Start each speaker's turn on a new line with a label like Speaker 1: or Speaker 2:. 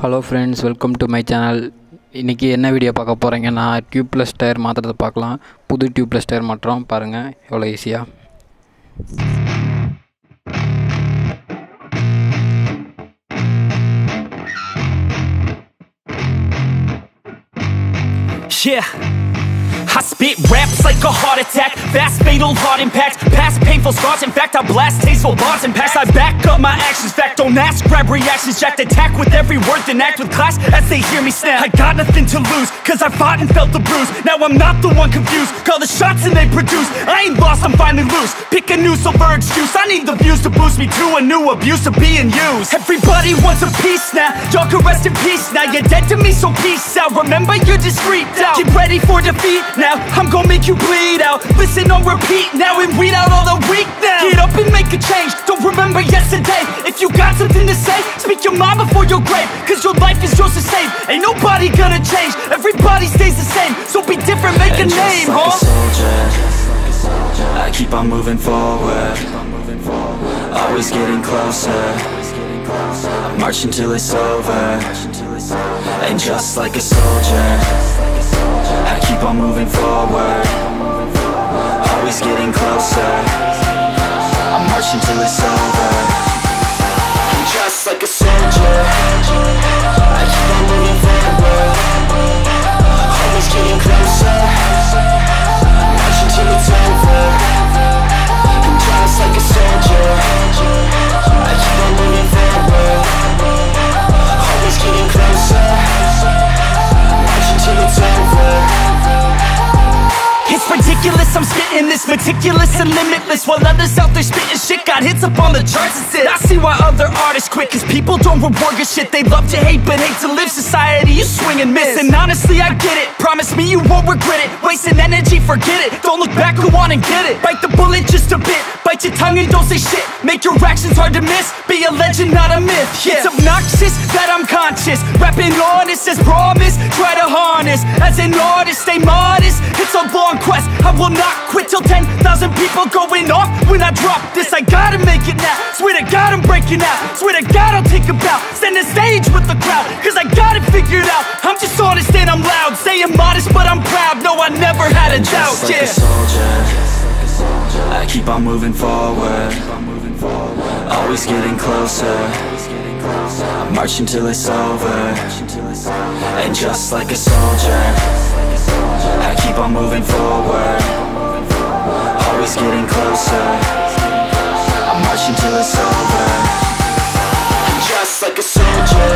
Speaker 1: Hello friends, welcome to my channel. இன்னைக்கு என்ன video பார்க்க போறீங்கன்னா tubeless டயர் மாத்துறத பார்க்கலாம். புது tubeless டயர் மாற்றோம் பாருங்க எவ்வளவு ஈஸியா.
Speaker 2: Yeah, I spit raps like a heart attack. Fast, fatal, hard impact. Past painful scars. In fact, I blast tasteful bars and packs. I back up my actions. Fact, don't ask, grab reactions. Jacked attack with every word, then act with class as they hear me snap. I got nothing to lose, cause I fought and felt the bruise. Now I'm not the one confused. Call the shots and they produce. I ain't lost, I'm finally loose. Pick a new silver excuse. I need the views to boost me to a new abuse of being used. Everybody wants a piece now. Y'all can rest in peace now. You're dead to me, so peace out. Remember, you're discreet out. Get ready for defeat now. I'm gon' make you bleed out. Listen on repeat now and weed out all the weak now. Get up and make a change. Don't remember yesterday. If you got something to say, speak your mind before your grave. Cause your life is yours to save. Ain't nobody gonna change. Everybody stays the same. So be different, make a name,
Speaker 3: like
Speaker 2: huh?
Speaker 3: a soldier, I keep on moving forward. Always getting closer. I march until it's over. And just like a soldier, I keep on moving forward. Always getting closer. I march until it's over. And just like a soldier, I keep on moving forward. Always getting closer. I march until it's over. And just like a soldier, I keep on moving forward. Always getting closer. I march until it's over.
Speaker 2: It's ridiculous, I'm spitting this meticulous and limitless. While others out there spitting shit got hits up on the charts and shit. I see why other artists quit, cause people don't reward good shit. They love to hate but hate to live. Society, you swing and miss. And honestly, I get it. Promise me you won't regret it. Wasting energy, forget it. Don't look back, go on and get it. Bite the bullet just a bit. Bite your tongue and don't say shit. Make your actions hard to miss. Be a legend, not a myth. Yeah. It's obnoxious that I'm conscious. Rapping honest as promise. Try to harness. As an artist, stay modest. It's a long quest. I will not quit till 10,000 people going off when I drop this. I gotta make it now. Swear to God I'm breaking out. Swear to God I'll take a bow. Stand the stage with the crowd, cause I got it figured out. I'm just honest and I'm loud. Saying modest but I'm proud. No, I never had a doubt.
Speaker 3: Just like a soldier, I keep on moving forward. Always getting closer. I march until it's over. And just like a soldier, I keep on moving forward. Always getting closer. I march until it's over. And just like a soldier,